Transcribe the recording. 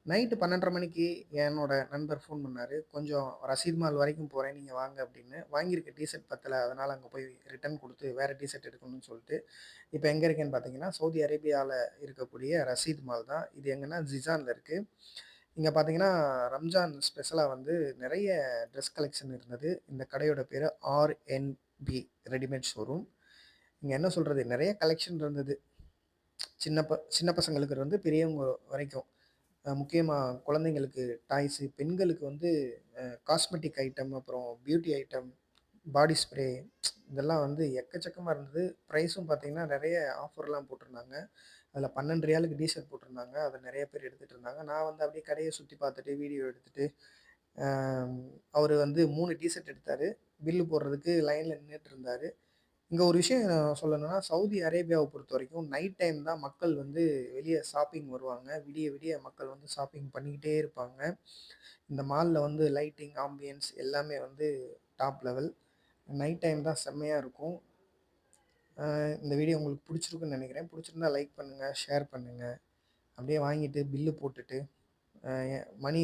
Night 12:30 மணிக்கு என்னோட நண்பர் ஃபோன் பண்ணாரு. "கொஞ்சம் ரசீது மால் வரைக்கும் போறேன். நீங்க வாங்க" அப்படின்னு. வாங்கியிருக்க டீ ஷர்ட் பத்தல. அதனால அங்க போய் ரிட்டர்ன் குடுத்து வேற டீ ஷர்ட் எடுக்கணும்னு சொல்ட்டு, இப்ப எங்க இருக்கேன்னு பார்த்தீங்கன்னா, சவுதி அரேபியால இருக்கக்கூடிய ரஷீத் மால் தான். இது எங்கன்னா ஜிசான்ல இருக்கு. இங்க பார்த்தீங்கன்னா, ரம்ஜான் ஸ்பெஷலா வந்து நெறைய ட்ரெஸ் கலெக்ஷன் இருந்தது. இந்த கடையோட பேரு ஆர்என்பி ரெடிமேட் ஷோரூம். இங்க என்ன சொல்றது? நெறைய கலெக்ஷன் இருந்தது. சின்ன பசங்களுக்கு இருந்து பெரியவங்க வரைக்கும். முக்கியமா குழந்தைங்களுக்கு டாய்ஸு, பெண்களுக்கு வந்து காஸ்மெட்டிக் ஐட்டம், அப்புறம் பியூட்டி ஐட்டம், பாடி ஸ்ப்ரே இதெல்லாம் வந்து எக்கச்சக்கமா இருந்தது. ப்ரைஸும் பார்த்தீங்கன்னா, நெறைய ஆஃபர்லாம் போட்டிருந்தாங்க. அதில ரூ. 12க்கு டீ ஷர்ட் போட்டிருந்தாங்க. அத நெறைய பேர் எடுத்துட்டு இருந்தாங்க. நான் வந்து அப்படியே கடைய சுத்தி பார்த்துட்டு, வீடியோ எடுத்துட்டு, அ அவரு வந்து 3 டீ ஷர்ட் எடுத்தாரு. பில்லு போடுறதுக்கு லைன்ல நின்னுட்டு இருந்தாரு. இங்க ஒரு விஷயம் சொல்லணும்னா, சவுதி அரேபியாவ பொறுத்தவரைக்கும் நைட் டைம் தான் மக்கள் வந்து வெளிய ஷாப்பிங் வருவாங்க. விடிய விடிய மக்கள் வந்து ஷாப்பிங் பண்ணிக்கிட்டே இருப்பாங்க. இந்த மால்ல வந்து லைட்டிங், ஆம்பியன்ஸ் எல்லாமே வந்து டாப் லெவல். நைட் டைம் தான் செம்மையா இருக்கும். இந்த வீடியோ உங்களுக்கு புடிச்சிருக்கும்னு நெனைக்கிறேன். புடிச்சிருந்தா லைக் பண்ணுங்க, ஷேர் பண்ணுங்க. அப்படியே வாங்கிட்டு பில்லு போட்டுட்டு, அ எ மணி